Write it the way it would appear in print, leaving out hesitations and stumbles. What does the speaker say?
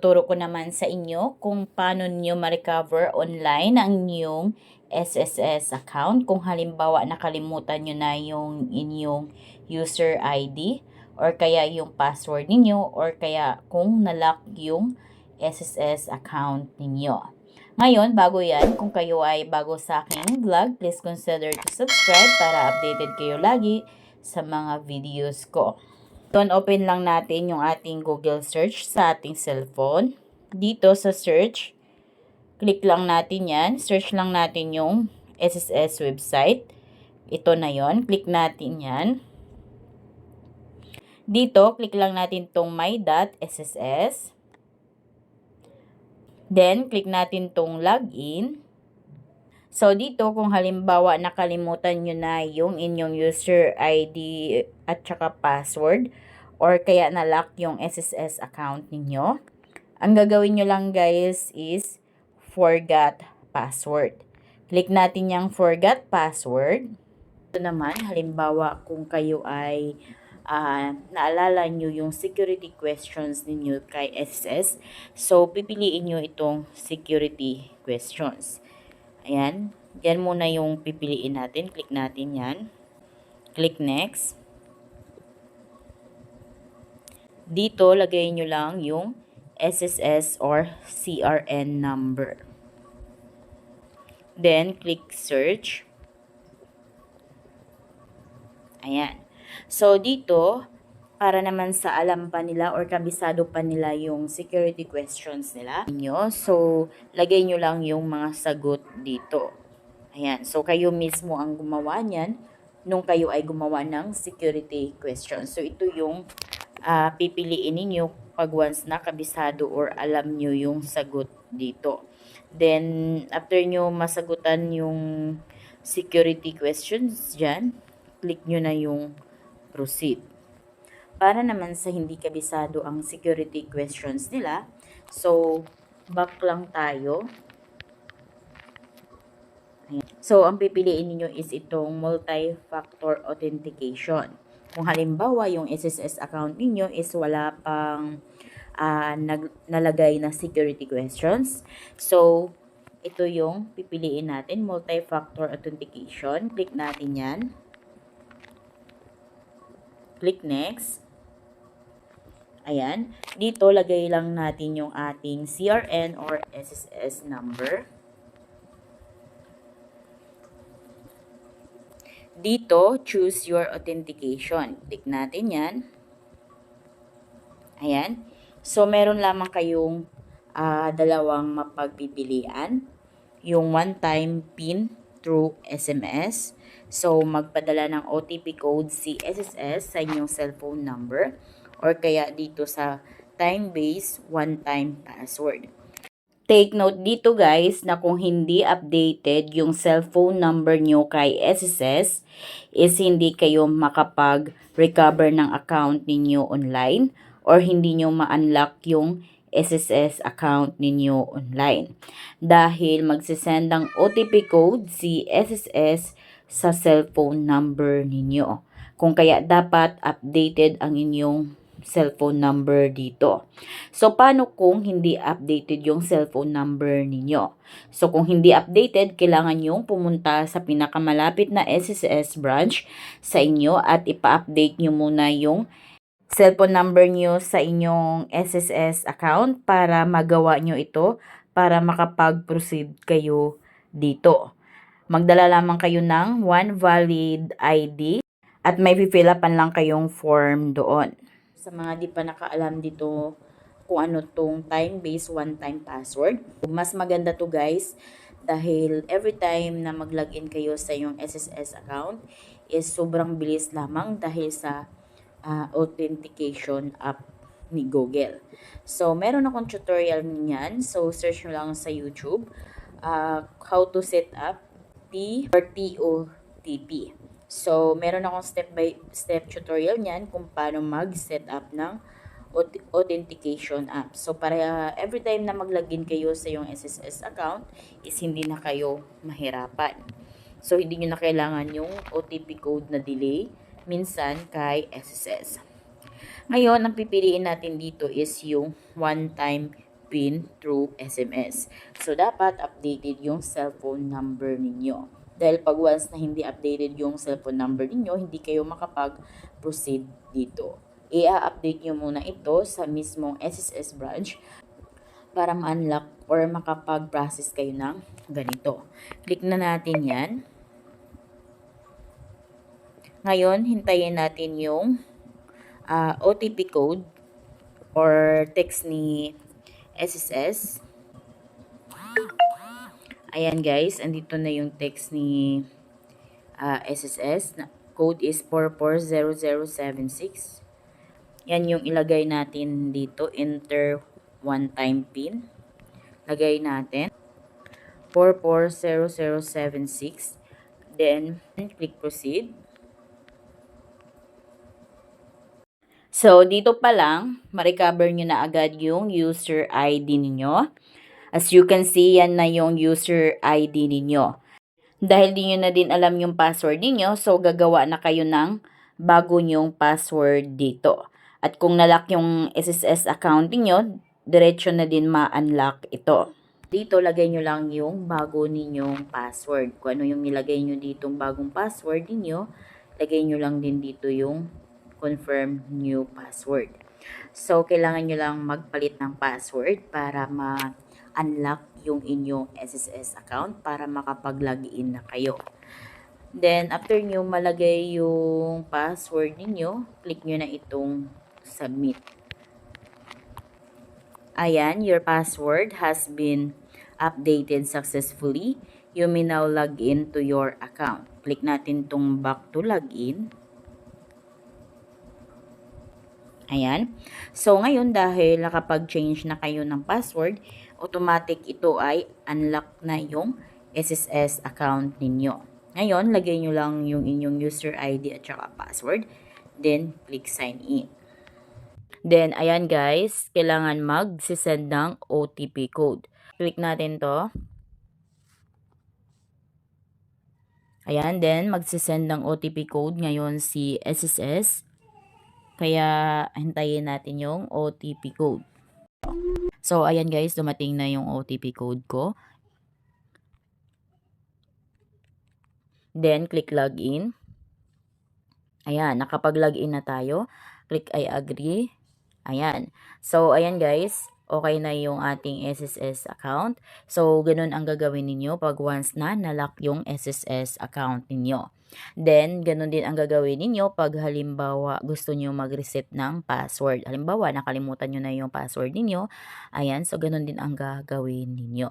ituturo ko naman sa inyo kung paano niyo ma-recover online ang inyong SSS account. Kung halimbawa nakalimutan nyo na yung inyong user ID or kaya yung password ninyo or kaya kung nalock yung SSS account ninyo. Ngayon, bago yan, kung kayo ay bago sa aking vlog, please consider to subscribe para updated kayo lagi sa mga videos ko. Open lang natin yung ating Google search sa ating cellphone. Dito sa search, click lang natin yan. Search lang natin yung SSS website. Ito na yon. Click natin yan. Dito, click lang natin tong my.sss. Then, click natin tong login. So, dito, kung halimbawa nakalimutan nyo na yung inyong user ID at saka password, or kaya na-lock yung SSS account ninyo, ang gagawin nyo lang guys is forgot password. Click natin yung forgot password. Ito naman, halimbawa kung kayo ay naalala nyo yung security questions ninyo kay SSS, so pipiliin nyo itong security questions. Ayan, yan muna yung pipiliin natin. Click natin yan. Click next. Dito, lagay nyo lang yung SSS or CRN number. Then, click search. Ayan. So, dito, para naman sa alam pa nila or kabisado pa nila yung security questions nila. So, lagay nyo lang yung mga sagot dito. Ayan. So, kayo mismo ang gumawa niyan nung kayo ay gumawa ng security questions. So, ito yung pipiliin ninyo pag once na kabisado or alam nyo yung sagot dito. Then, after nyo masagutan yung security questions dyan, click nyo na yung proceed. Para naman sa hindi kabisado ang security questions nila, so, back lang tayo. Ayan. So, ang pipiliin niyo is itong multi-factor authentication. Kung halimbawa, yung SSS account niyo is wala pang nalagay na security questions. So, ito yung pipiliin natin, multi-factor authentication. Click natin yan. Click next. Ayan. Dito, lagay lang natin yung ating CRN or SSS number. Dito, choose your authentication. Click natin yan. Ayan. So, meron lamang kayong dalawang mapagpipilian. Yung one-time PIN through SMS. So, magpadala ng OTP code si SSS sa inyong cellphone number or kaya dito sa time-based one-time password. Take note dito guys na kung hindi updated yung cellphone number nyo kay SSS is hindi kayo makapag-recover ng account ninyo online or hindi nyo ma-unlock yung SSS account ninyo online. Dahil magsisend ng OTP code si SSS sa cellphone number ninyo. Kung kaya dapat updated ang inyong cellphone number dito. So, paano kung hindi updated yung cellphone number ninyo? So, kung hindi updated, kailangan yung pumunta sa pinakamalapit na SSS branch sa inyo at ipa-update nyo muna yung cellphone number nyo sa inyong SSS account para magawa nyo ito para makapag-proceed kayo dito. Magdala lamang kayo ng one valid ID at may fill upan lang kayong form doon. Sa mga di pa nakaalam dito kung ano tong time-based one-time password, mas maganda to guys dahil every time na mag-login kayo sa yung SSS account is sobrang bilis lamang dahil sa authentication app ni Google. So, meron akong tutorial niyan. So, search nyo lang sa YouTube how to set up TOTP. So, meron akong step-by-step tutorial niyan kung paano mag-set up ng authentication app. So, para every time na mag-login kayo sa yung SSS account is hindi na kayo mahirapan. So, hindi nyo na kailangan yung OTP code na delay minsan kay SSS. Ngayon, ang pipiliin natin dito is yung one-time PIN through SMS. So, dapat updated yung cellphone number ninyo. Dahil pag once na hindi updated yung cellphone number ninyo, hindi kayo makapag-proceed dito. I-update nyo muna ito sa mismong SSS branch para ma-unlock or makapag-process kayo ng ganito. Click na natin yan. Ngayon, hintayin natin yung OTP code or text ni SSS. Ayan guys, andito na yung text ni SSS. Code is 440076. Yan yung ilagay natin dito. Enter one-time PIN. Lagay natin 440076. Then, click proceed. So, dito pa lang, ma-recover nyo na agad yung user ID ninyo. As you can see, yan na yung user ID ninyo. Dahil di nyo na din alam yung password ninyo, so gagawa na kayo ng bago nyong password dito. At kung nalock yung SSS account niyo, diretso na din ma-unlock ito. Dito, lagay nyo lang yung bago ninyong password. Kung ano yung nilagay nyo ditong bagong password ninyo, lagay nyo lang din dito yung confirm new password. So, kailangan nyo lang magpalit ng password para ma-unlock yung inyong SSS account para makapag-login na kayo. Then, after nyo malagay yung password ninyo, click nyo na itong submit. Ayan, your password has been updated successfully. You may now log in to your account. Click natin itong back to login. Ayan. So, ngayon dahil nakapag-change na kayo ng password, automatic ito ay unlock na yung SSS account ninyo. Ngayon, lagay nyo lang yung inyong user ID at saka password. Then, click sign in. Then, ayan guys, kailangan mag-send ng OTP code. Click natin to. Ayan, then mag-send ng OTP code ngayon si SSS. Kaya, hintayin natin yung OTP code. So, ayan guys, dumating na yung OTP code ko. Then, click login. Ayan, nakapag-login na tayo. Click I agree. Ayan. So, ayan guys, okay na yung ating SSS account. So, ganun ang gagawin ninyo pag once na nalock yung SSS account ninyo. Then, ganun din ang gagawin ninyo pag halimbawa gusto nyo mag-reset ng password. Halimbawa, nakalimutan nyo na yung password ninyo. Ayan, so ganun din ang gagawin ninyo.